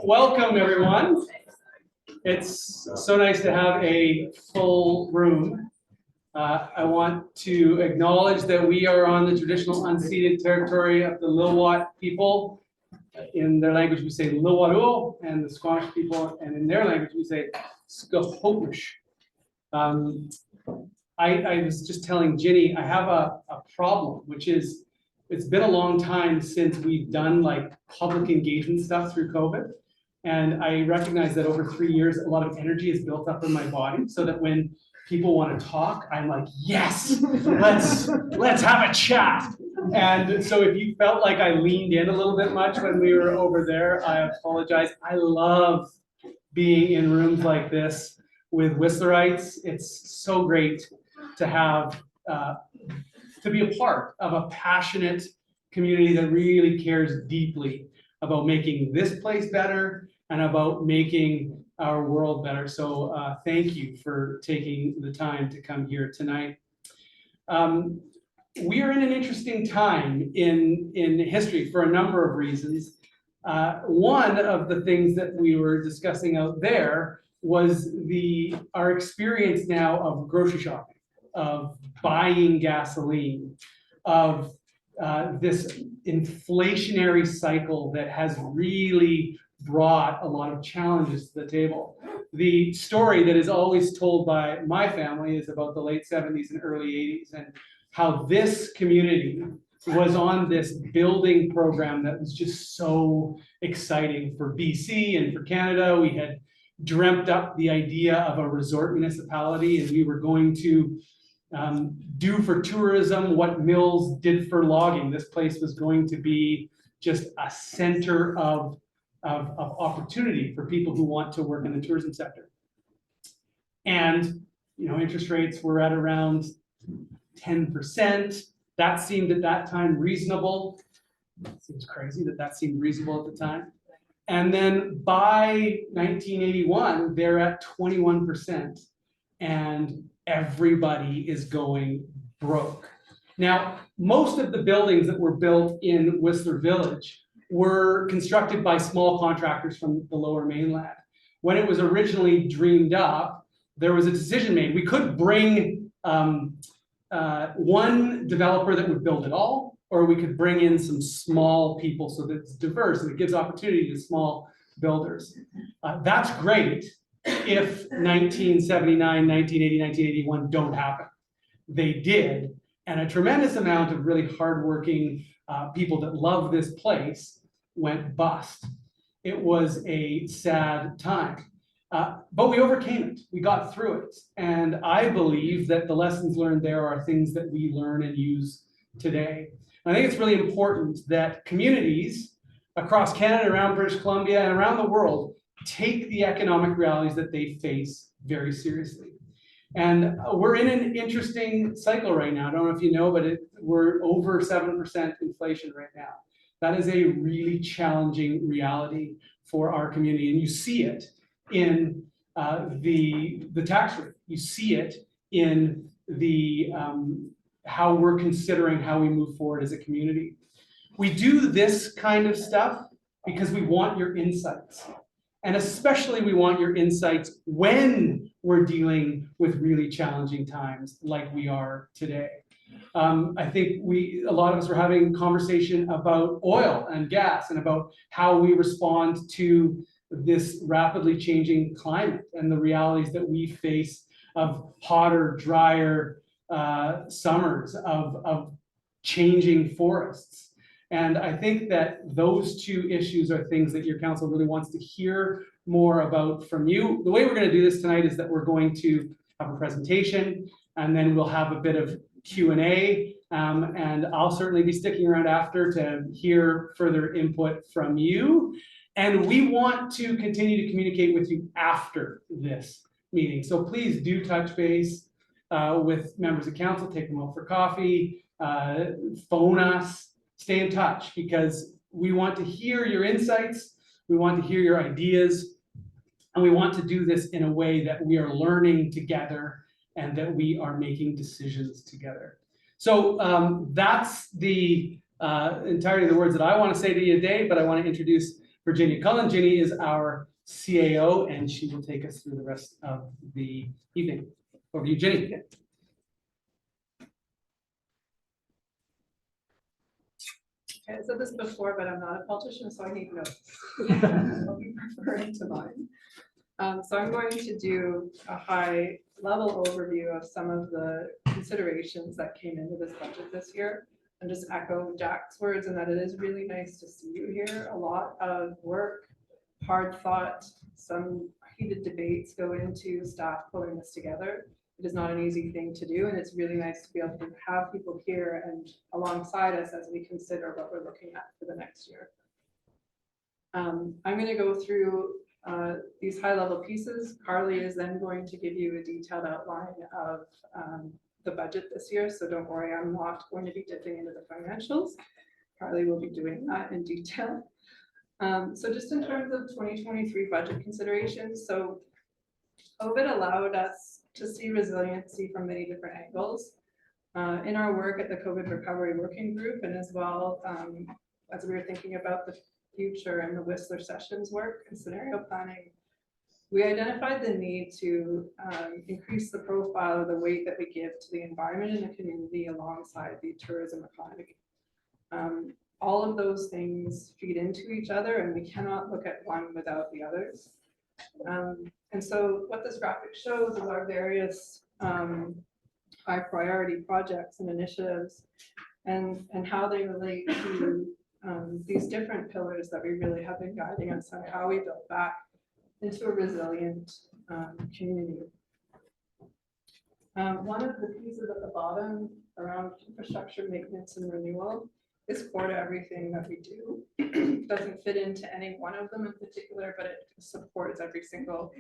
Welcome, everyone. It's so nice to have a full room. I want to acknowledge that we are on the traditional unceded territory of the Lil'wat people. In their language, we say Lil'wat'uw'o, and the Squamish people, and in their language, we say Skahotush. I was just telling Ginny, I have a problem, which is it's been a long time since we've done like public engagement stuff through COVID. And I recognize that over 3 years, a lot of energy is built up in my body so that when people want to talk, I'm like, yes, let's have a chat. And so if you felt like I leaned in a little bit much when we were over there, I apologize. I love being in rooms like this with Whistlerites. It's so great to have, to be a part of a passionate community that really cares deeply about making this place better and about making our world better. So thank you for taking the time to come here tonight. We are in an interesting time in history for a number of reasons. One of the things that we were discussing out there was our experience now of grocery shopping, of buying gasoline, of this inflationary cycle that has really brought a lot of challenges to the table. The story that is always told by my family is about the late 70s and early 80s and how this community was on this building program that was just so exciting for BC and for Canada. We had dreamt up the idea of a resort municipality, and we were going to do for tourism what Mills did for logging. This place was going to be just a center of opportunity for people who want to work in the tourism sector. And interest rates were at around 10%. That seemed at that time reasonable. It seems crazy that seemed reasonable at the time. And then by 1981, they're at 21%, and everybody is going broke. Now, most of the buildings that were built in Whistler Village were constructed by small contractors from the Lower Mainland. When it was originally dreamed up, there was a decision made. We could bring one developer that would build it all, or we could bring in some small people so that it's diverse and it gives opportunity to small builders. That's great if 1979, 1980, 1981 don't happen. They did, and a tremendous amount of really hardworking people that love this place went bust. It was a sad time, but we overcame it. We got through it, and I believe that the lessons learned there are things that we learn and use today. I think it's really important that communities across Canada, around British Columbia, and around the world take the economic realities that they face very seriously. And we're in an interesting cycle right now. I don't know if you know, but we're over 7% inflation right now. That is a really challenging reality for our community. And you see it in the tax rate. You see it in the how we're considering how we move forward as a community. We do this kind of stuff because we want your insights. And especially we want your insights when we're dealing with really challenging times like we are today. I think a lot of us were having a conversation about oil and gas and about how we respond to this rapidly changing climate and the realities that we face of hotter, drier summers, of changing forests. And I think that those two issues are things that your council really wants to hear more about from you. The way we're going to do this tonight is that we're going to have a presentation, and then we'll have a bit of Q&A, and I'll certainly be sticking around after to hear further input from you. And we want to continue to communicate with you after this meeting. So please do touch base with members of council, take them out for coffee, phone us, stay in touch, because we want to hear your insights, we want to hear your ideas, and we want to do this in a way that we are learning together and that we are making decisions together. So that's the entirety of the words that I want to say to you today, but I want to introduce Virginia Cullen. Ginny is our CAO, and she will take us through the rest of the evening. Over to you, Ginny. Okay, I said this before, but I'm not a politician, so I need notes. I'll be referring to mine. So I'm going to do a high level overview of some of the considerations that came into this budget this year, and just echo Jack's words in that it is really nice to see you here. A lot of work, hard thought, some heated debates go into staff pulling this together. It is not an easy thing to do, and it's really nice to be able to have people here and alongside us as we consider what we're looking at for the next year. I'm going to go through these high-level pieces. Carly is then going to give you a detailed outline of the budget this year, so don't worry, I'm not going to be dipping into the financials. Carly will be doing that in detail. So just in terms of 2023 budget considerations, so COVID allowed us to see resiliency from many different angles. In our work at the COVID Recovery Working Group, and as well as we were thinking about the future and the Whistler Sessions work and scenario planning, we identified the need to increase the profile or the weight that we give to the environment and the community alongside the tourism economy. All of those things feed into each other, and we cannot look at one without the others. And so what this graphic shows is our various high priority projects and initiatives and how they relate to these different pillars that we really have been guiding us on how we build back into a resilient community. One of the pieces at the bottom around infrastructure maintenance and renewal is core to everything that we do. It doesn't fit into any one of them in particular, but it supports every single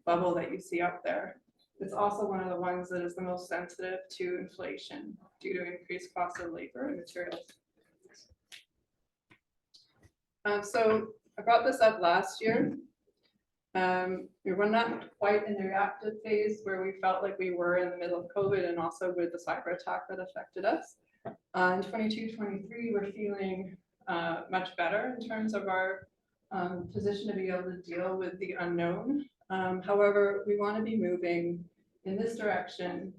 bubble that you see up there. It's also one of the ones that is the most sensitive to inflation due to increased costs of labor and materials. So I brought this up last year. We were not quite in the reactive phase where we felt like we were in the middle of COVID and also with the cyber attack that affected us. In 22-23, we're feeling much better in terms of our position to be able to deal with the unknown. However, we want to be moving in this direction,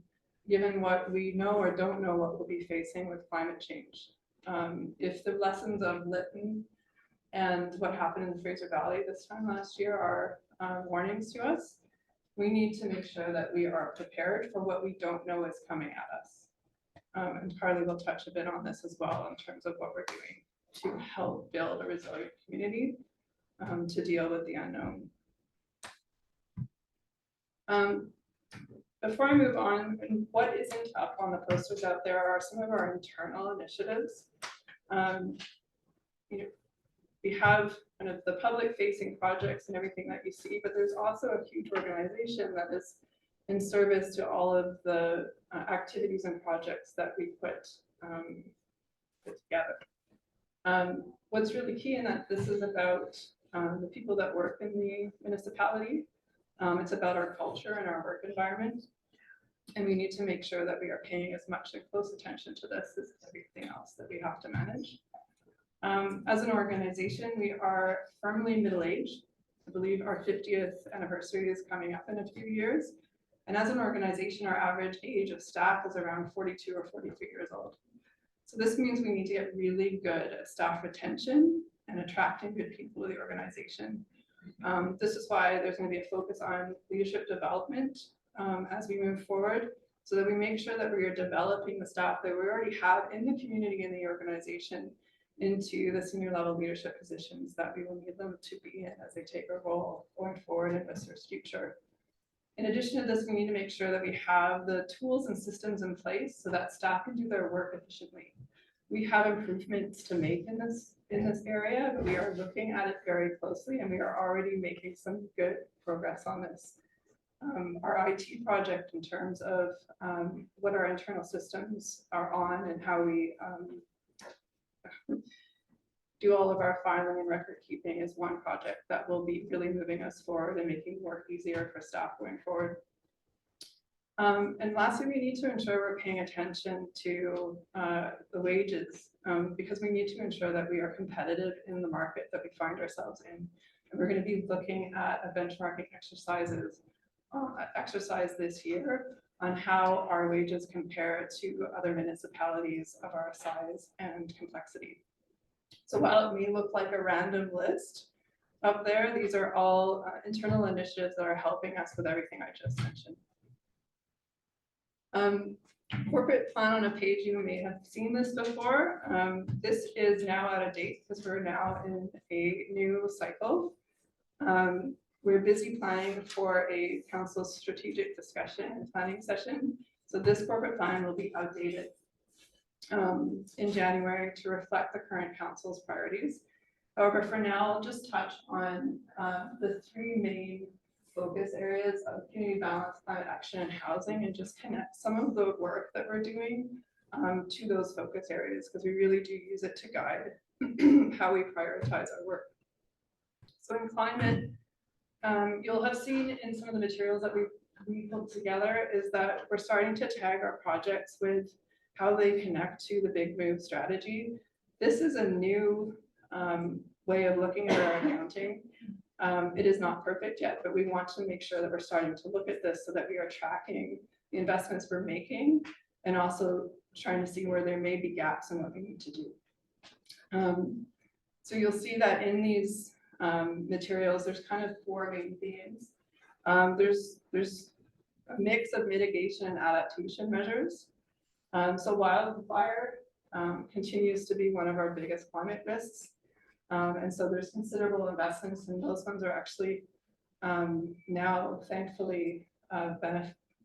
given what we know or don't know what we'll be facing with climate change. If the lessons of Lytton and what happened in the Fraser Valley this time last year are warnings to us, we need to make sure that we are prepared for what we don't know is coming at us. And Carly will touch a bit on this as well in terms of what we're doing to help build a resilient community to deal with the unknown. Before I move on, and what isn't up on the posters out there are some of our internal initiatives. You know, we have kind of the public facing projects and everything that you see, but there's also a huge organization that is in service to all of the activities and projects that we put together. What's really key in that this is about the people that work in the municipality. It's about our culture and our work environment. And we need to make sure that we are paying as much and close attention to this as everything else that we have to manage. As an organization, we are firmly middle-aged. I believe our 50th anniversary is coming up in a few years. And as an organization, our average age of staff is around 42 or 43 years old. So this means we need to get really good at staff retention and attracting good people to the organization. This is why there's going to be a focus on leadership development as we move forward, so that we make sure that we are developing the staff that we already have in the community and the organization into the senior level leadership positions that we will need them to be in as they take a role going forward in Whistler's future. In addition to this, we need to make sure that we have the tools and systems in place so that staff can do their work efficiently. We have improvements to make in this area, but we are looking at it very closely, and we are already making some good progress on this. Our IT project in terms of what our internal systems are on and how we do all of our filing and record keeping is one project that will be really moving us forward and making work easier for staff going forward. And lastly, we need to ensure we're paying attention to the wages, because we need to ensure that we are competitive in the market that we find ourselves in. And we're going to be looking at a benchmarking exercise this year on how our wages compare to other municipalities of our size and complexity. So while it may look like a random list up there, these are all internal initiatives that are helping us with everything I just mentioned. Corporate plan on a page, you may have seen this before. This is now out of date because we're now in a new cycle. We're busy planning for a council strategic discussion and planning session. So this corporate plan will be outdated in January to reflect the current council's priorities. However, for now, I'll just touch on the three main focus areas of community balance, climate action, and housing, and just connect some of the work that we're doing to those focus areas, because we really do use it to guide how we prioritize our work. So in climate, you'll have seen in some of the materials that we put together is that we're starting to tag our projects with how they connect to the Big Move strategy. This is a new way of looking at our accounting. It is not perfect yet, but we want to make sure that we're starting to look at this so that we are tracking the investments we're making and also trying to see where there may be gaps in what we need to do. So you'll see that in these materials, there's kind of four main themes. There's a mix of mitigation and adaptation measures. So wildfire continues to be one of our biggest climate risks. And so there's considerable investments, and those ones are actually now thankfully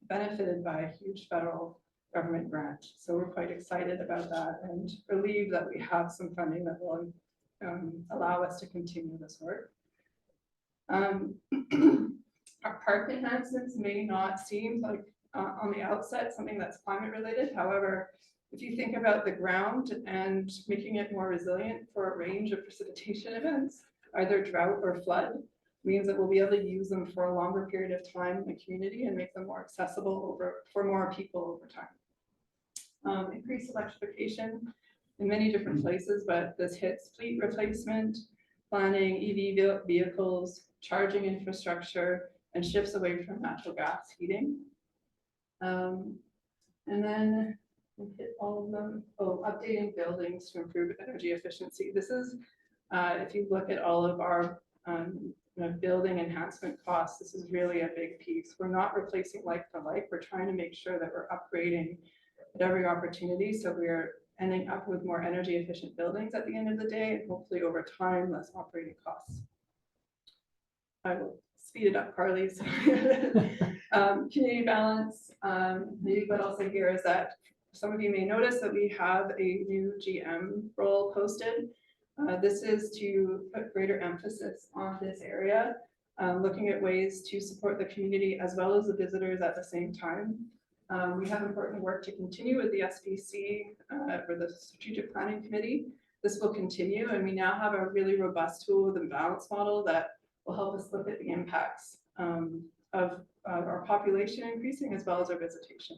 benefited by a huge federal government grant. So we're quite excited about that and relieved that we have some funding that will allow us to continue this work. Our park enhancements may not seem like on the outset something that's climate related. However, if you think about the ground and making it more resilient for a range of precipitation events, either drought or flood, means that we'll be able to use them for a longer period of time in the community and make them more accessible for more people over time. Increased electrification in many different places, but this hits fleet replacement, planning, EV vehicles, charging infrastructure, and shifts away from natural gas heating. And then we hit all of them. Oh, updating buildings to improve energy efficiency. This is, if you look at all of our building enhancement costs, this is really a big piece. We're not replacing like for like. We're trying to make sure that we're upgrading at every opportunity, so we're ending up with more energy efficient buildings at the end of the day, and hopefully over time, less operating costs. I will speed it up, Carly. So community balance. Maybe what I'll say here is that some of you may notice that we have a new GM role posted. This is to put greater emphasis on this area, looking at ways to support the community as well as the visitors at the same time. We have important work to continue with the SPC for the Strategic Planning Committee. This will continue, and we now have a really robust tool with a balance model that will help us look at the impacts of our population increasing as well as our visitation.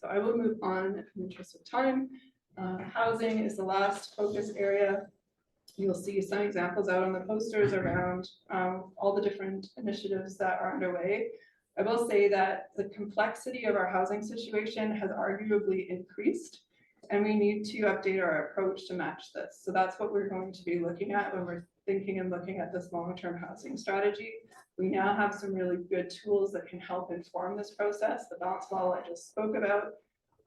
So I will move on in the interest of time. Housing is the last focus area. You'll see some examples out on the posters around all the different initiatives that are underway. I will say that the complexity of our housing situation has arguably increased, and we need to update our approach to match this. So that's what we're going to be looking at when we're thinking and looking at this long-term housing strategy. We now have some really good tools that can help inform this process. The balance model I just spoke about,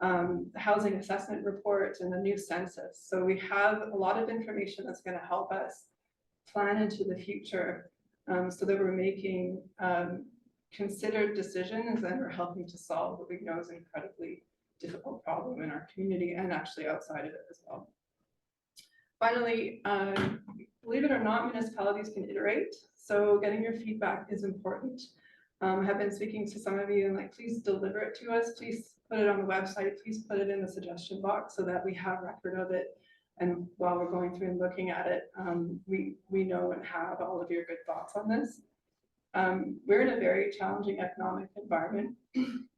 the housing assessment report, and the new census. So we have a lot of information that's going to help us plan into the future so that we're making considered decisions and we're helping to solve what we know is an incredibly difficult problem in our community and actually outside of it as well. Finally, believe it or not, municipalities can iterate. So getting your feedback is important. I have been speaking to some of you and like, please deliver it to us. Please put it on the website. Please put it in the suggestion box so that we have record of it. And while we're going through and looking at it, we know and have all of your good thoughts on this. We're in a very challenging economic environment.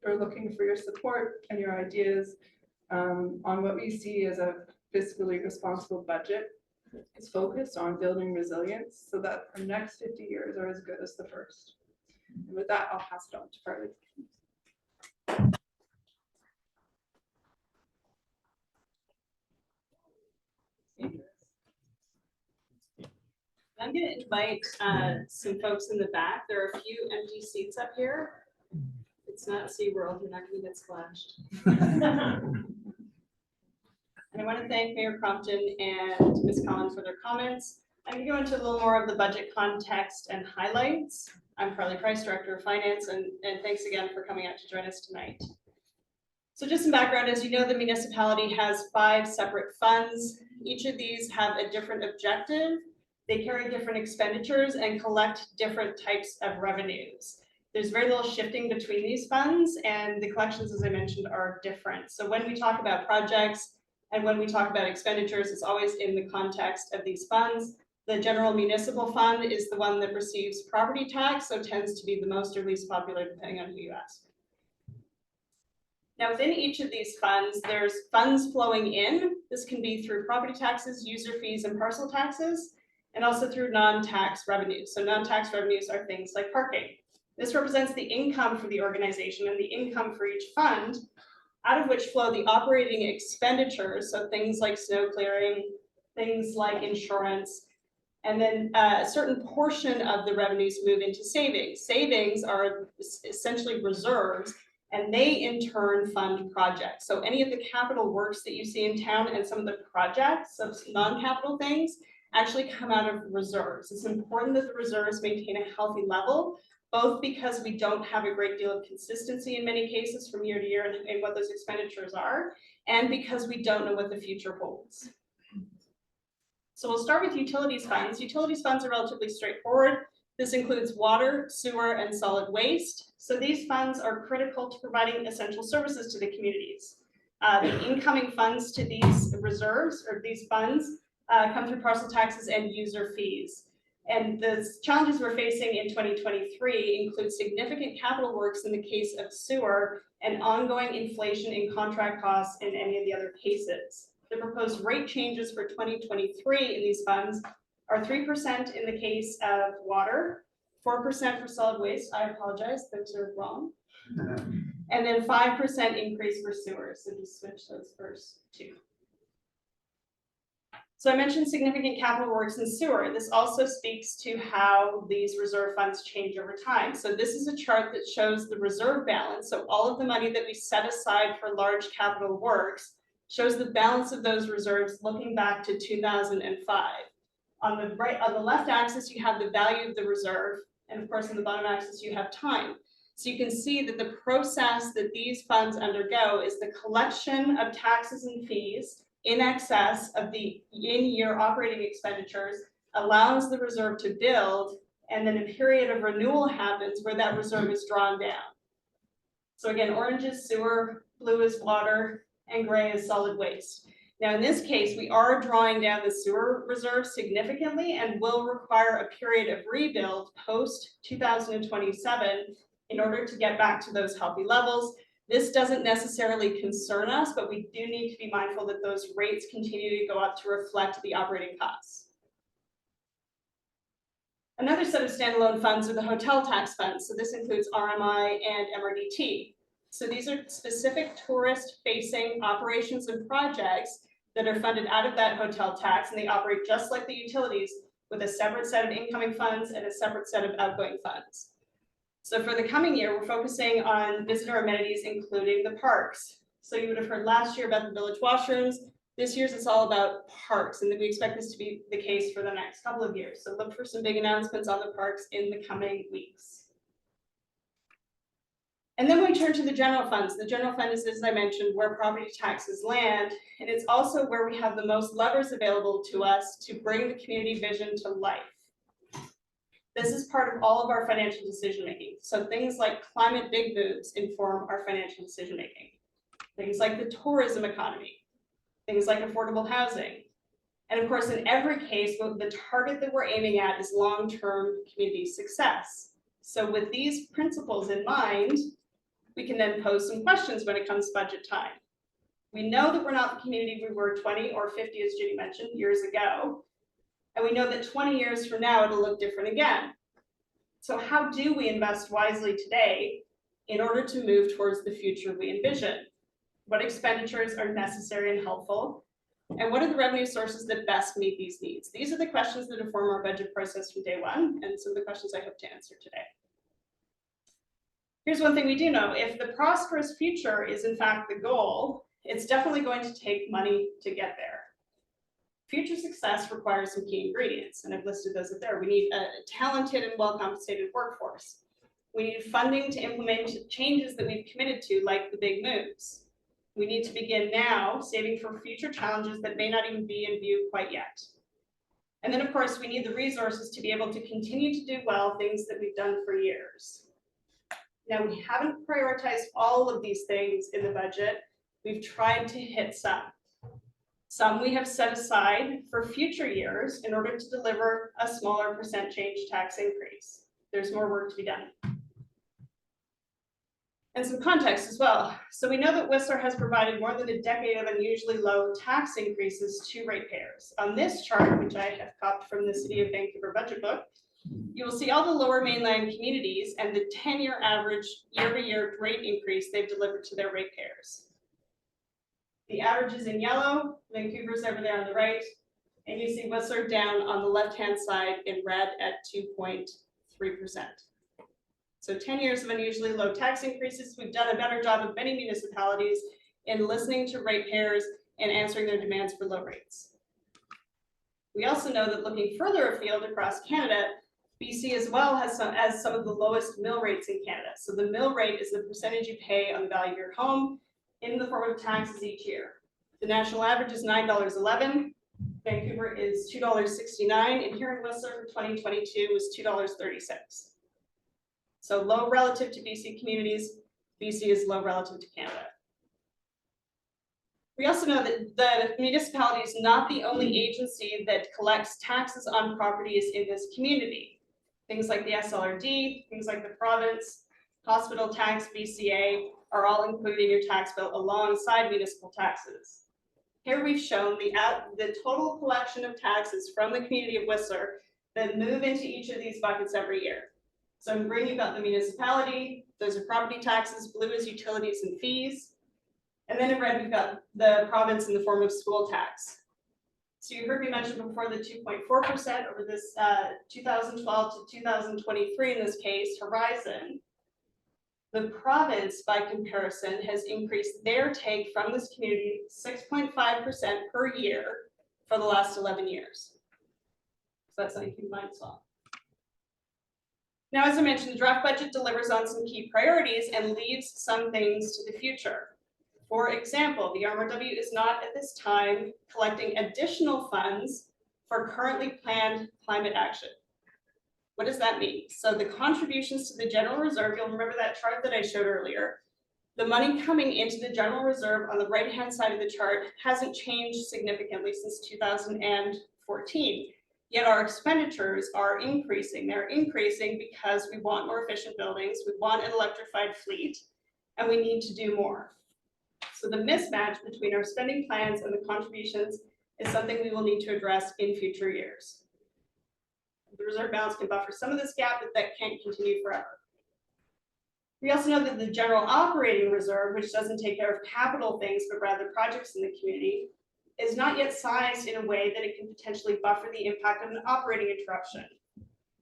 We're looking for your support and your ideas on what we see as a fiscally responsible budget. It's focused on building resilience so that the next 50 years are as good as the first. And with that, I'll pass it on to Farley. I'm going to invite some folks in the back. There are a few empty seats up here. It's not SeaWorld, you're not going to get splashed. And I want to thank Mayor Crompton and Ms. Collins for their comments. I'm going to go into a little more of the budget context and highlights. I'm Farley Price, Director of Finance, and thanks again for coming out to join us tonight. So just some background, as you know, the municipality has 5 separate funds. Each of these have a different objective. They carry different expenditures and collect different types of revenues. There's very little shifting between these funds, and the collections, as I mentioned, are different. So when we talk about projects and when we talk about expenditures, it's always in the context of these funds. The general municipal fund is the one that receives property tax, so tends to be the most or least popular depending on who you ask. Now, within each of these funds, there's funds flowing in. This can be through property taxes, user fees, and parcel taxes, and also through non-tax revenues. So non-tax revenues are things like parking. This represents the income for the organization and the income for each fund, out of which flow the operating expenditures, so things like snow clearing, things like insurance, and then a certain portion of the revenues move into savings. Savings are essentially reserves, and they in turn fund projects. So any of the capital works that you see in town and some of the projects of non-capital things actually come out of reserves. It's important that the reserves maintain a healthy level, both because we don't have a great deal of consistency in many cases from year to year in what those expenditures are, and because we don't know what the future holds. So we'll start with utilities funds. Utilities funds are relatively straightforward. This includes water, sewer, and solid waste. So these funds are critical to providing essential services to the communities. The incoming funds to these reserves or these funds come through parcel taxes and user fees. And the challenges we're facing in 2023 include significant capital works in the case of sewer and ongoing inflation in contract costs in any of the other cases. The proposed rate changes for 2023 in these funds are 3% in the case of water, 4% for solid waste. I apologize, those are wrong. And then 5% increase for sewers. So just switch those first two. So I mentioned significant capital works in sewer. This also speaks to how these reserve funds change over time. So this is a chart that shows the reserve balance. So all of the money that we set aside for large capital works shows the balance of those reserves looking back to 2005. On the right, on the left axis, you have the value of the reserve. And of course, on the bottom axis, you have time. So you can see that the process that these funds undergo is the collection of taxes and fees in excess of the in-year operating expenditures, allows the reserve to build, and then a period of renewal happens where that reserve is drawn down. So again, orange is sewer, blue is water, and gray is solid waste. Now in this case, we are drawing down the sewer reserve significantly and will require a period of rebuild post 2027 in order to get back to those healthy levels. This doesn't necessarily concern us, but we do need to be mindful that those rates continue to go up to reflect the operating costs. Another set of standalone funds are the hotel tax funds. So this includes RMI and MRDT. So these are specific tourist-facing operations and projects that are funded out of that hotel tax, and they operate just like the utilities with a separate set of incoming funds and a separate set of outgoing funds. So for the coming year, we're focusing on visitor amenities, including the parks. So you would have heard last year about the village washrooms. This year's it's all about parks, and we expect this to be the case for the next couple of years. So look for some big announcements on the parks in the coming weeks. And then we turn to the general funds. The general fund is, as I mentioned, where property taxes land, and it's also where we have the most levers available to us to bring the community vision to life. This is part of all of our financial decision-making. So things like climate big moves inform our financial decision-making. Things like the tourism economy, things like affordable housing. And of course, in every case, the target that we're aiming at is long-term community success. So with these principles in mind, we can then pose some questions when it comes budget time. We know that we're not the community we were 20 or 50, as Judy mentioned, years ago. And we know that 20 years from now, it'll look different again. So how do we invest wisely today in order to move towards the future we envision? What expenditures are necessary and helpful? And what are the revenue sources that best meet these needs? These are the questions that inform our budget process from day one, and some of the questions I hope to answer today. Here's one thing we do know. If the prosperous future is in fact the goal, it's definitely going to take money to get there. Future success requires some key ingredients, and I've listed those up there. We need a talented and well-compensated workforce. We need funding to implement changes that we've committed to, like the big moves. We need to begin now saving for future challenges that may not even be in view quite yet. And then, of course, we need the resources to be able to continue to do well things that we've done for years. Now, we haven't prioritized all of these things in the budget. We've tried to hit some. Some we have set aside for future years in order to deliver a smaller percent change tax increase. There's more work to be done. And some context as well. So we know that Whistler has provided more than a decade of unusually low tax increases to ratepayers. On this chart, which I have copied from the City of Vancouver budget book, you will see all the lower mainland communities and the 10-year average year-to-year rate increase they've delivered to their ratepayers. The average is in yellow, Vancouver's over there on the right, and you see Whistler down on the left-hand side in red at 2.3%. So 10 years of unusually low tax increases. We've done a better job of many municipalities in listening to ratepayers and answering their demands for low rates. We also know that looking further afield across Canada, BC as well has some of the lowest mill rates in Canada. So the mill rate is the percentage you pay on the value of your home in the form of taxes each year. The national average is $9.11. Vancouver is $2.69, and here in Whistler for 2022 was $2.36. So low relative to BC communities, BC is low relative to Canada. We also know that the municipality is not the only agency that collects taxes on properties in this community. Things like the SLRD, things like the province, hospital tax, BCA, are all included in your tax bill alongside municipal taxes. Here we've shown the total collection of taxes from the community of Whistler that move into each of these buckets every year. So in green, you've got the municipality, those are property taxes, blue is utilities and fees. And then in red, we've got the province in the form of school tax. So you heard me mention before the 2.4% over this 2012 to 2023, in this case, horizon. The province, by comparison, has increased their take from this community 6.5% per year for the last 11 years. So that's something to keep in mind as well. Now, as I mentioned, the draft budget delivers on some key priorities and leaves some things to the future. For example, the RMRW is not at this time collecting additional funds for currently planned climate action. What does that mean? So the contributions to the general reserve, you'll remember that chart that I showed earlier. The money coming into the general reserve on the right-hand side of the chart hasn't changed significantly since 2014. Yet our expenditures are increasing. They're increasing because we want more efficient buildings, we want an electrified fleet, and we need to do more. So the mismatch between our spending plans and the contributions is something we will need to address in future years. The reserve balance can buffer some of this gap, but that can't continue forever. We also know that the general operating reserve, which doesn't take care of capital things, but rather projects in the community, is not yet sized in a way that it can potentially buffer the impact of an operating interruption.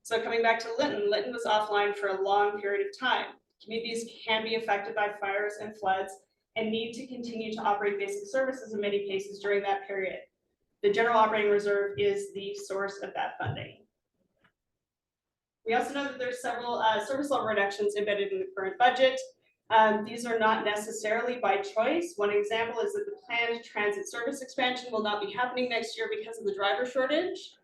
So coming back to Lytton was offline for a long period of time. Communities can be affected by fires and floods and need to continue to operate basic services in many cases during that period. The general operating reserve is the source of that funding. We also know that there's several service level reductions embedded in the current budget. These are not necessarily by choice. One example is that the planned transit service expansion will not be happening next year because of the driver shortage.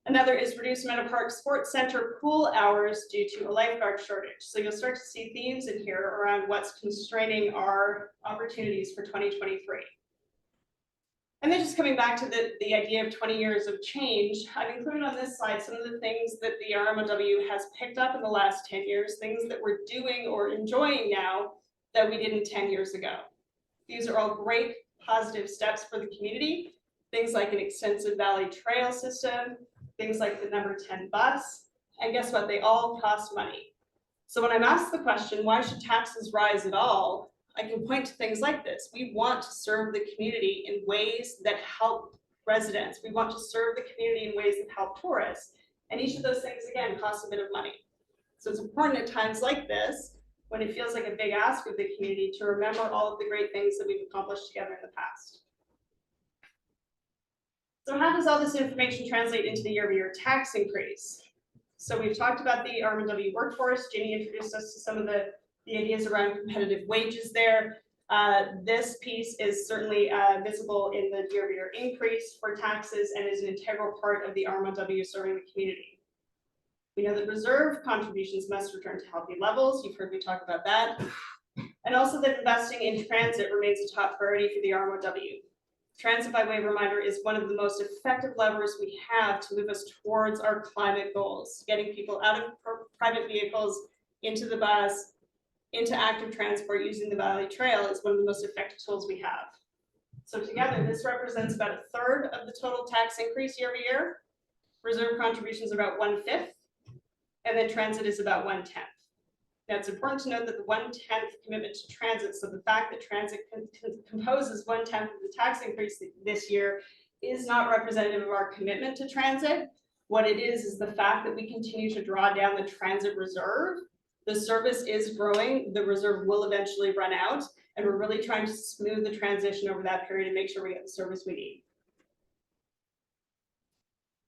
Another is reduced Meadow Park Sports Center pool hours due to a lifeguard shortage. So you'll start to see themes in here around what's constraining our opportunities for 2023. And then just coming back to the idea of 20 years of change, I've included on this slide some of the things that the RMLW has picked up in the last 10 years, things that we're doing or enjoying now that we didn't 10 years ago. These are all great positive steps for the community, things like an extensive Valley Trail system, things like the number 10 bus, and guess what? They all cost money. So when I'm asked the question, why should taxes rise at all? I can point to things like this. We want to serve the community in ways that help residents. We want to serve the community in ways that help tourists. And each of those things, again, costs a bit of money. So it's important at times like this, when it feels like a big ask of the community, to remember all of the great things that we've accomplished together in the past. So how does all this information translate into the year-over-year tax increase? So we've talked about the RMLW workforce. Ginny introduced us to some of the ideas around competitive wages there. This piece is certainly visible in the year-over-year increase for taxes and is an integral part of the RMLW serving the community. We know that reserve contributions must return to healthy levels. You've heard me talk about that. And also that investing in transit remains a top priority for the RMLW. Transit, by way of reminder, is one of the most effective levers we have to move us towards our climate goals. Getting people out of private vehicles into the bus, into active transport using the Valley Trail is one of the most effective tools we have. So together, this represents about a third of the total tax increase year over year. Reserve contributions are about 1/5, and then transit is about 1/10. Now it's important to note that the 1/10 commitment to transit, so the fact that transit composes 1/10 of the tax increase this year is not representative of our commitment to transit. What it is the fact that we continue to draw down the transit reserve. The service is growing, the reserve will eventually run out, and we're really trying to smooth the transition over that period and make sure we get the service we need.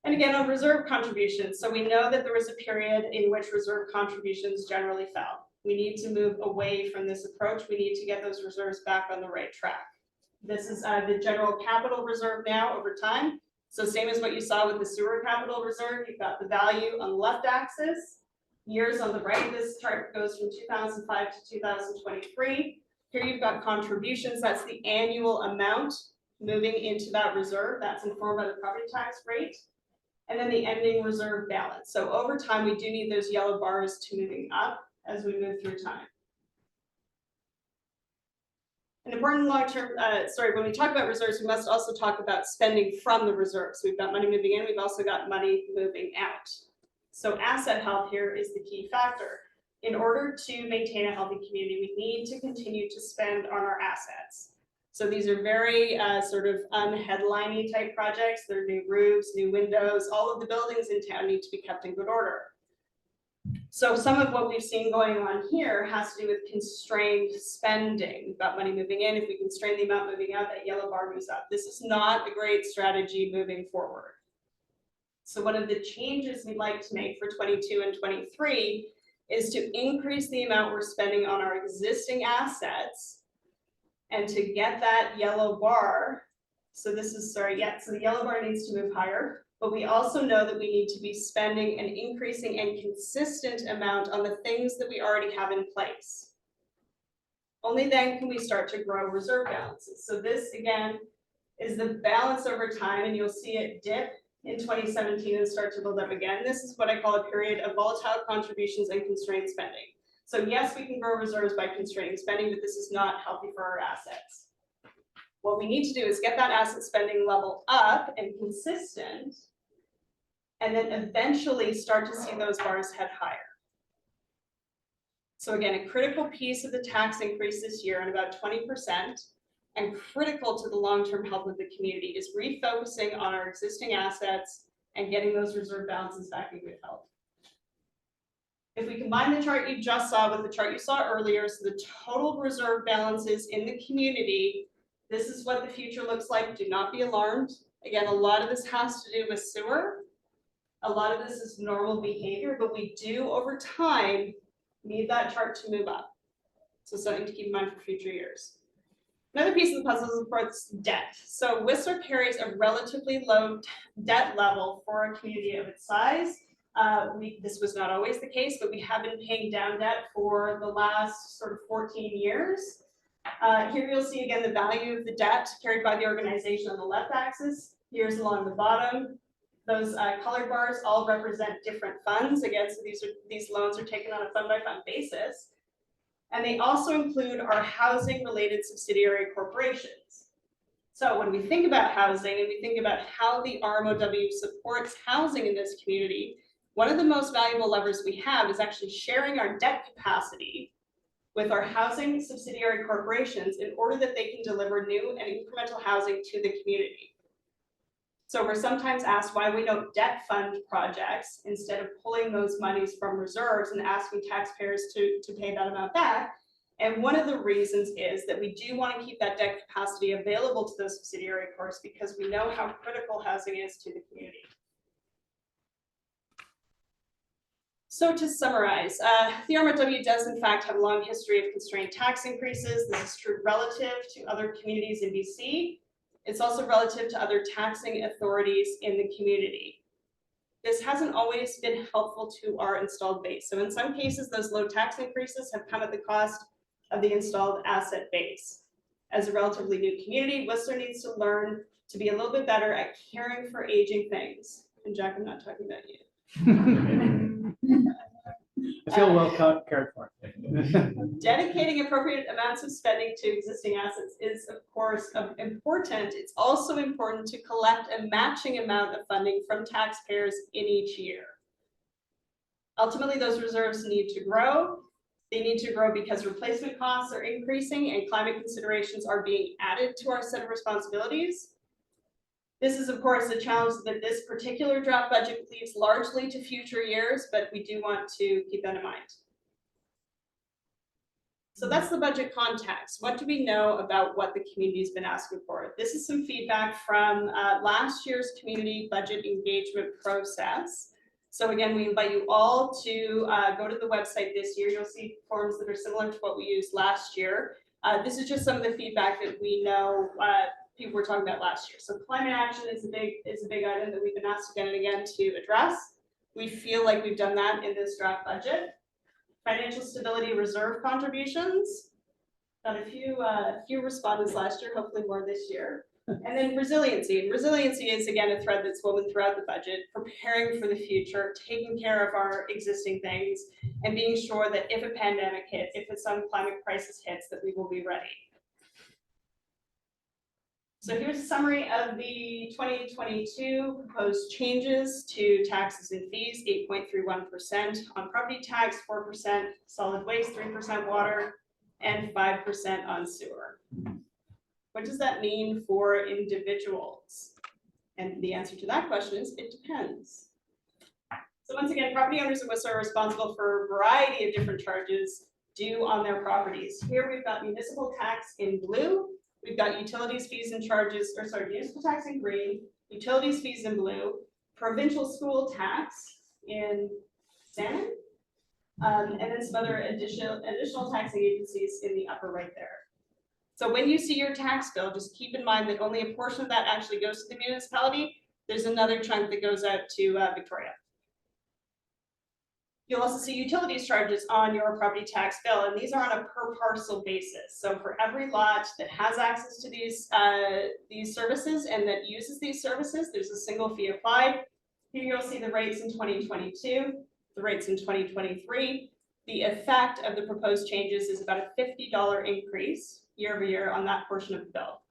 And again, on reserve contributions, so we know that there was a period in which reserve contributions generally fell. We need to move away from this approach. We need to get those reserves back on the right track. This is the general capital reserve now over time. So same as what you saw with the sewer capital reserve, you've got the value on the left axis, years on the right. This chart goes from 2005 to 2023. Here you've got contributions, that's the annual amount moving into that reserve, that's informed by the property tax rate. And then the ending reserve balance. So over time, we do need those yellow bars to moving up as we move through time. An important long-term, when we talk about reserves, we must also talk about spending from the reserves. We've got money moving in, we've also got money moving out. So asset health here is the key factor. In order to maintain a healthy community, we need to continue to spend on our assets. So these are very sort of unheadline-y type projects. They're new roofs, new windows, all of the buildings in town need to be kept in good order. So some of what we've seen going on here has to do with constrained spending. We've got money moving in. If we constrain the amount moving out, that yellow bar moves up. This is not a great strategy moving forward. So one of the changes we'd like to make for 22 and 23 is to increase the amount we're spending on our existing assets and to get that yellow bar. So this is, so the yellow bar needs to move higher, but we also know that we need to be spending an increasing and consistent amount on the things that we already have in place. Only then can we start to grow reserve balances. So this again is the balance over time, and you'll see it dip in 2017 and start to build up again. This is what I call a period of volatile contributions and constrained spending. So yes, we can grow reserves by constraining spending, but this is not healthy for our assets. What we need to do is get that asset spending level up and consistent, and then eventually start to see those bars head higher. So again, a critical piece of the tax increase this year, and about 20%, and critical to the long-term health of the community, is refocusing on our existing assets and getting those reserve balances back in good health. If we combine the chart you just saw with the chart you saw earlier, so the total reserve balances in the community, this is what the future looks like. Do not be alarmed. Again, a lot of this has to do with sewer. A lot of this is normal behavior, but we do over time need that chart to move up. So something to keep in mind for future years. Another piece of the puzzle is, of course, debt. So Whistler carries a relatively low debt level for a community of its size. This was not always the case, but we have been paying down debt for the last sort of 14 years. Here you'll see again the value of the debt carried by the organization on the left axis. Here's along the bottom. Those colored bars all represent different funds. Again, so these loans are taken on a fund by fund basis. And they also include our housing related subsidiary corporations. So when we think about housing and we think about how the RMOW supports housing in this community, one of the most valuable levers we have is actually sharing our debt capacity with our housing subsidiary corporations in order that they can deliver new and incremental housing to the community. So we're sometimes asked why we don't debt fund projects instead of pulling those monies from reserves and asking taxpayers to pay that amount back. And one of the reasons is that we do want to keep that debt capacity available to those subsidiary corps because we know how critical housing is to the community. So to summarize, the RMOW does in fact have a long history of constrained tax increases. This is true relative to other communities in BC. It's also relative to other taxing authorities in the community. This hasn't always been helpful to our installed base. So in some cases, those low tax increases have come at the cost of the installed asset base. As a relatively new community, Whistler needs to learn to be a little bit better at caring for aging things. And Jack, I'm not talking about you. I feel well cared for. Dedicating appropriate amounts of spending to existing assets is, of course, important. It's also important to collect a matching amount of funding from taxpayers in each year. Ultimately, those reserves need to grow. They need to grow because replacement costs are increasing and climate considerations are being added to our set of responsibilities. This is, of course, a challenge that this particular draft budget leaves largely to future years, but we do want to keep that in mind. So that's the budget context. What do we know about what the community's been asking for? This is some feedback from last year's community budget engagement process. So again, we invite you all to go to the website this year. You'll see forms that are similar to what we used last year. This is just some of the feedback that we know people were talking about last year. So climate action is a big item that we've been asked again and again to address. We feel like we've done that in this draft budget. Financial stability reserve contributions. Got a few respondents last year, hopefully more this year. And then resiliency. And resiliency is again a thread that's woven throughout the budget, preparing for the future, taking care of our existing things, and being sure that if a pandemic hits, if some climate crisis hits, that we will be ready. So here's a summary of the 2022 proposed changes to taxes and fees: 8.31% on property tax, 4% solid waste, 3% water, and 5% on sewer. What does that mean for individuals? And the answer to that question is it depends. So once again, property owners in Whistler are responsible for a variety of different charges due on their properties. Here we've got municipal tax in blue. We've got utilities, fees, and charges, or sorry, municipal tax in green, utilities, fees in blue, provincial school tax in salmon, and then some other additional taxing agencies in the upper right there. So when you see your tax bill, just keep in mind that only a portion of that actually goes to the municipality. There's another chunk that goes out to Victoria. You'll also see utilities charges on your property tax bill, and these are on a per parcel basis. So for every lot that has access to these services and that uses these services, there's a single fee applied. Here you'll see the rates in 2022, the rates in 2023. The effect of the proposed changes is about a $50 increase year over year on that portion of the bill.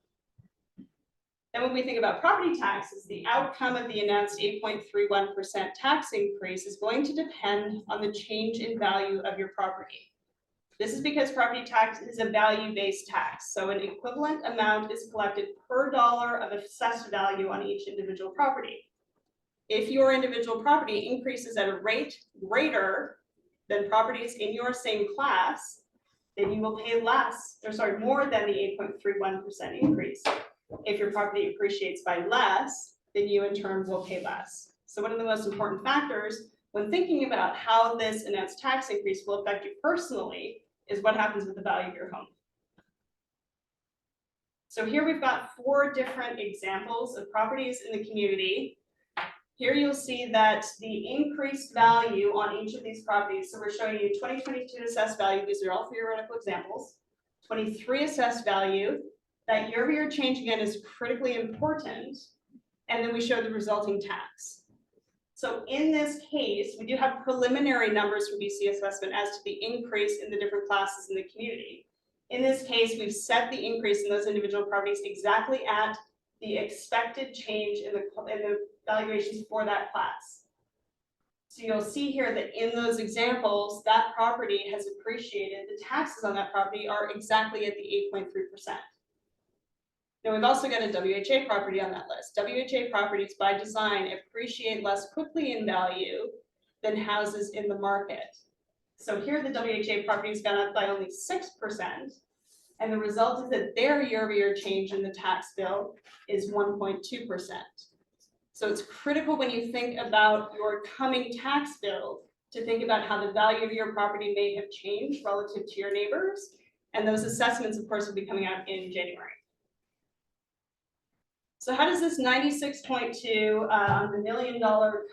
And when we think about property taxes, the outcome of the announced 8.31% tax increase is going to depend on the change in value of your property. This is because property tax is a value-based tax. So an equivalent amount is collected per dollar of assessed value on each individual property. If your individual property increases at a rate greater than properties in your same class, then you will pay less, or sorry, more than the 8.31% increase. If your property appreciates by less, then you in turn will pay less. So one of the most important factors when thinking about how this announced tax increase will affect you personally is what happens with the value of your home. So here we've got 4 different examples of properties in the community. Here you'll see that the increased value on each of these properties, so we're showing you 2022 assessed value, these are all theoretical examples. 23 assessed value. That year-over-year change again is critically important. And then we show the resulting tax. So in this case, we do have preliminary numbers from BC assessment as to the increase in the different classes in the community. In this case, we've set the increase in those individual properties exactly at the expected change in the valuations for that class. So you'll see here that in those examples, that property has appreciated. The taxes on that property are exactly at the 8.3%. Now we've also got a WHA property on that list. WHA properties by design appreciate less quickly in value than houses in the market. So here the WHA property's gone up by only 6%, and the result is that their year-over-year change in the tax bill is 1.2%. So it's critical when you think about your coming tax bill to think about how the value of your property may have changed relative to your neighbors. And those assessments, of course, will be coming out in January. So how does this 96.2 on the $1 million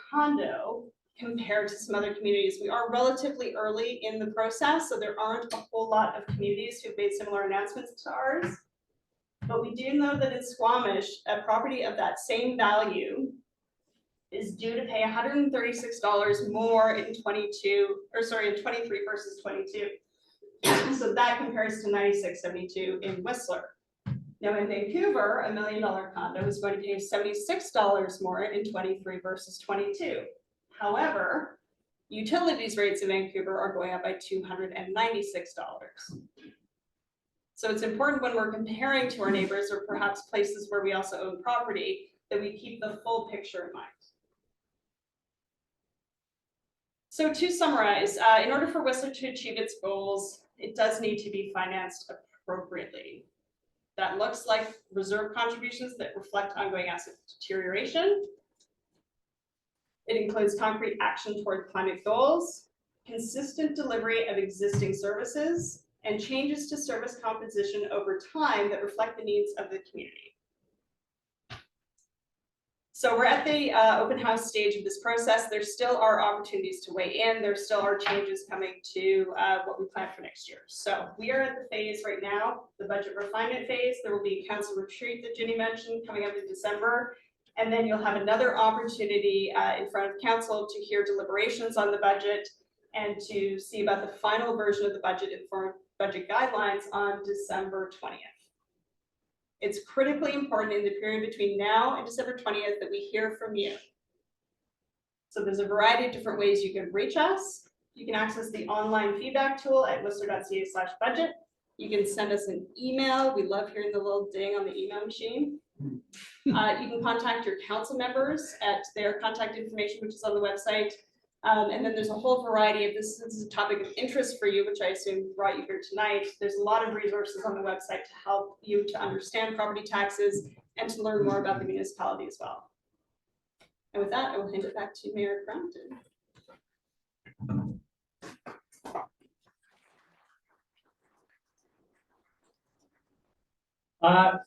condo compare to some other communities? We are relatively early in the process, so there aren't a whole lot of communities who've made similar announcements to ours. But we do know that in Squamish, a property of that same value is due to pay $136 more in 23 versus 22. So that compares to 96.72 in Whistler. Now in Vancouver, a $1 million condo is going to pay $76 more in 23 versus 22. However, utilities rates in Vancouver are going up by $296. So it's important when we're comparing to our neighbors or perhaps places where we also own property that we keep the full picture in mind. So to summarize, in order for Whistler to achieve its goals, it does need to be financed appropriately. That looks like reserve contributions that reflect ongoing asset deterioration. It includes concrete action toward climate goals, consistent delivery of existing services, and changes to service composition over time that reflect the needs of the community. So we're at the open house stage of this process. There still are opportunities to weigh in. There still are changes coming to what we plan for next year. So we are at the phase right now, the budget refinement phase. There will be a council retreat that Ginny mentioned coming up in December. And then you'll have another opportunity in front of council to hear deliberations on the budget and to see about the final version of the budget and for budget guidelines on December 20th. It's critically important in the period between now and December 20th that we hear from you. So there's a variety of different ways you can reach us. You can access the online feedback tool at whistler.ca/budget. You can send us an email. We love hearing the little ding on the email machine. You can contact your council members at their contact information, which is on the website. And then there's a whole variety of this is a topic of interest for you, which I assume brought you here tonight. There's a lot of resources on the website to help you to understand property taxes and to learn more about the municipality as well. And with that, I will hand it back to Mayor Crompton.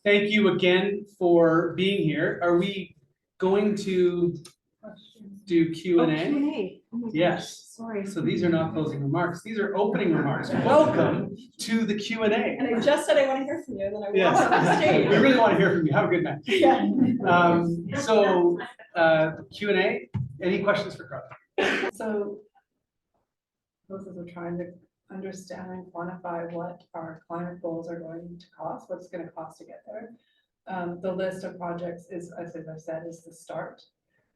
Thank you again for being here. Are we going to do Q&A? Yes. Sorry. So these are not closing remarks. These are opening remarks. Welcome to the Q&A. And I just said I want to hear from you, and then I walked Yes, on the stage. we really want to hear from you. Have a good night. Yeah. So Q&A, any questions for Carla? So those are trying to understand and quantify what our climate goals are going to cost, what's going to cost to get there. The list of projects is, as I've said, is the start.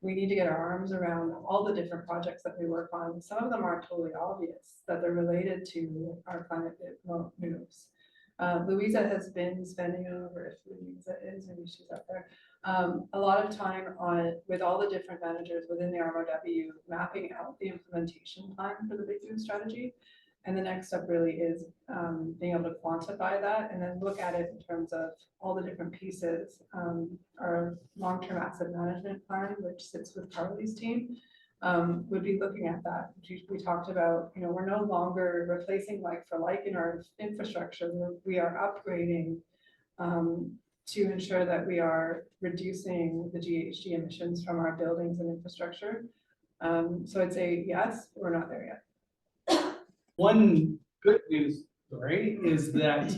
We need to get our arms around all the different projects that we work on. Some of them are totally obvious that they're related to our climate moves. Louisa has been spending over, if Louisa is, maybe she's up there, a lot of time on with all the different managers within the RMOW, mapping out the implementation plan for the Big Move strategy. And the next step really is being able to quantify that and then look at it in terms of all the different pieces. Our long-term asset management plan, which sits with Carly's team, would be looking at that. We talked about, we're no longer replacing like for like in our infrastructure. We are upgrading to ensure that we are reducing the GHG emissions from our buildings and infrastructure. So I'd say yes, we're not there yet. One good news story is that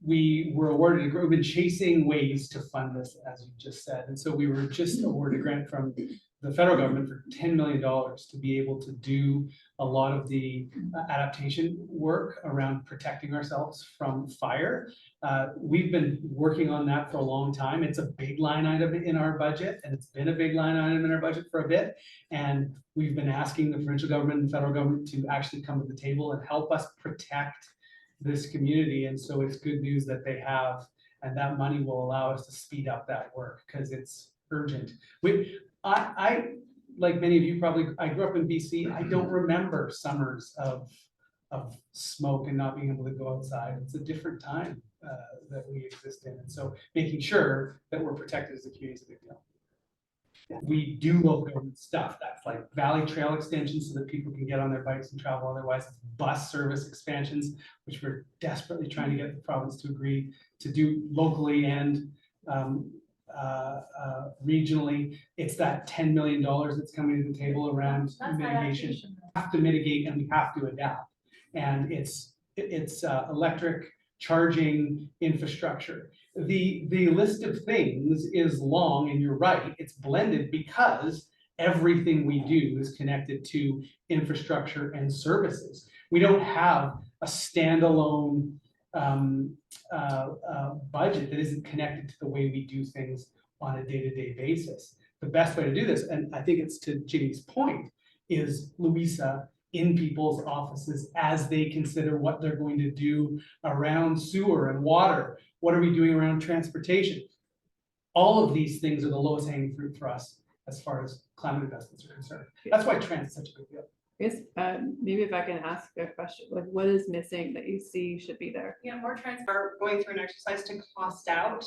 we were awarded a grant. We've been chasing ways to fund this, as you just said. And so we were just awarded a grant from the federal government for $10 million to be able to do a lot of the adaptation work around protecting ourselves from fire. We've been working on that for a long time. It's a big line item in our budget, and it's been a big line item in our budget for a bit. And we've been asking the provincial government and federal government to actually come to the table and help us protect this community. And so it's good news that they have, and that money will allow us to speed up that work because it's urgent. I, like many of you probably, I grew up in BC. I don't remember summers of smoke and not being able to go outside. It's a different time that we exist in. And so making sure that we're protected as a community is a big deal. We do local government stuff. That's like Valley Trail extensions so that people can get on their bikes and travel. Otherwise, it's bus service expansions, which we're desperately trying to get the province to agree to do locally and regionally. It's that $10 million that's coming to the table around mitigation. We have to mitigate and we have to adapt. And it's electric charging infrastructure. The list of things is long, and you're right, it's blended because everything we do is connected to infrastructure and services. We don't have a standalone budget that isn't connected to the way we do things on a day-to-day basis. The best way to do this, and I think it's to Ginny's point, is Louisa in people's offices as they consider what they're going to do around sewer and water. What are we doing around transportation? All of these things are the lowest hanging fruit for us as far as climate investments are concerned. That's why trans is such a big deal. Yes, maybe if I can ask a question, like what is missing that you see should be there? Yeah, more are going through an exercise to cost out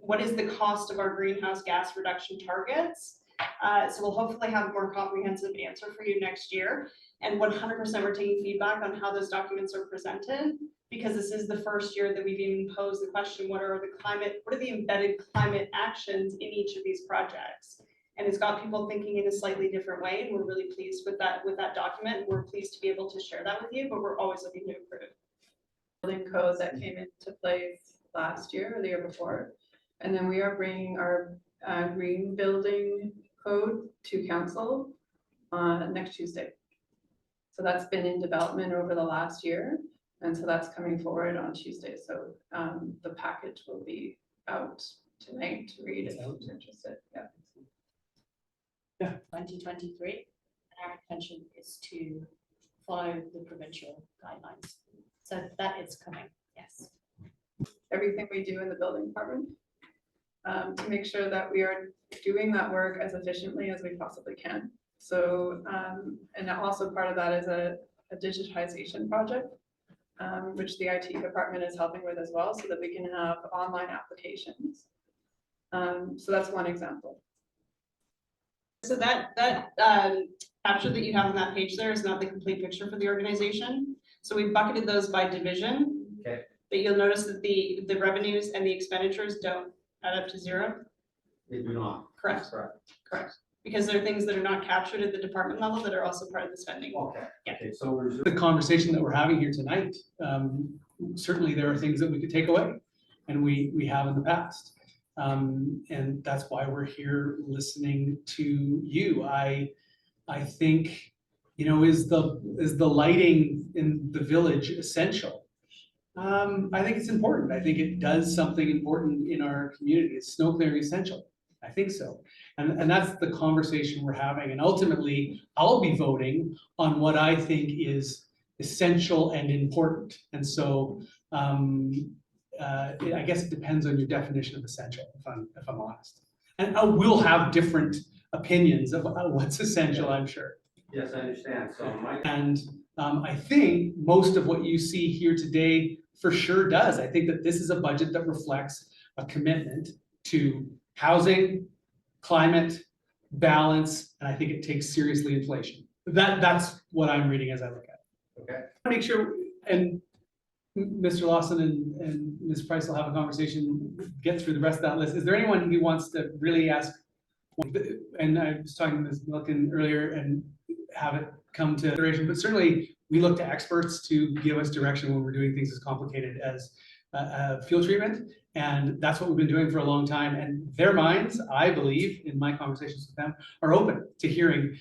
what is the cost of our greenhouse gas reduction targets. So we'll hopefully have a more comprehensive answer for you next year. And 100% we're taking feedback on how those documents are presented, because this is the first year that we've even posed the question, what are the embedded climate actions in each of these projects? And it's got people thinking in a slightly different way, and we're really pleased with that document. We're pleased to be able to share that with you, but we're always looking to improve. Building codes that came into place last year or the year before, and then we are bringing our green building code to council next Tuesday. So that's been in development over the last year, and so that's coming forward on Tuesday. So the package will be out tonight to read if you're interested. Yeah. 2023, and our intention is to follow the provincial guidelines. So that is coming, yes. Everything we do in the building department to make sure that we are doing that work as efficiently as we possibly can. So, and also part of that is a digitization project, which the IT department is helping with as well, so that we can have online applications. So that's one example. So that capture that you have on that page there is not the complete picture for the organization. So we bucketed those by division. Okay. But you'll notice that the revenues and the expenditures don't add up to zero. They do not. Correct. Correct. Because there are things that are not captured at the department level that are also part of the spending. Okay. Yeah. Okay, so we're. The conversation that we're having here tonight, certainly there are things that we could take away, and we have in the past. And that's why we're here listening to you. I think, is the lighting in the village essential? I think it's important. I think it does something important in our community. Is snow clearing essential? I think so. And that's the conversation we're having. And ultimately, I'll be voting on what I think is essential and important. And so I guess it depends on your definition of essential, if I'm honest. And we'll have different opinions of what's essential, I'm sure. Yes, I understand. So And I think most of what you see here today for sure does. I think that this is a budget that reflects a commitment to housing, climate, balance, and I think it takes seriously inflation. That's what I'm reading as I look at it. Okay. Make sure, and Mr. Lawson and Ms. Price will have a conversation, get through the rest of that list. Is there anyone who wants to really ask? And I was talking to Ms. Milken earlier and have it come to consideration, but certainly we look to experts to give us direction when we're doing things as complicated as fuel treatment. And that's what we've been doing for a long time. And their minds, I believe, in my conversations with them, are open to hearing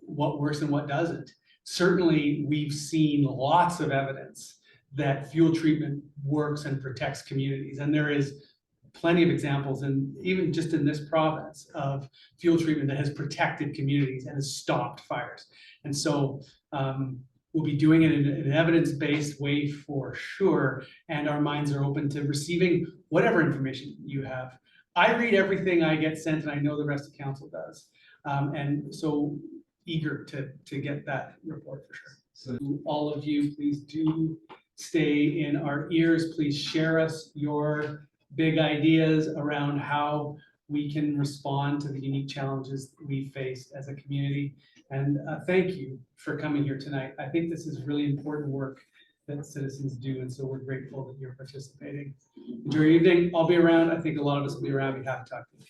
what works and what doesn't. Certainly, we've seen lots of evidence that fuel treatment works and protects communities. And there is plenty of examples, and even just in this province, of fuel treatment that has protected communities and has stopped fires. And so we'll be doing it in an evidence-based way for sure, and our minds are open to receiving whatever information you have. I read everything I get sent, and I know the rest of council does. And so eager to get that report for sure. So all of you, please do stay in our ears. Please share us your big ideas around how we can respond to the unique challenges we face as a community. And thank you for coming here tonight. I think this is really important work that citizens do, and so we're grateful that you're participating. Enjoy your evening. I'll be around. I think a lot of us will be around. Be happy to talk to you.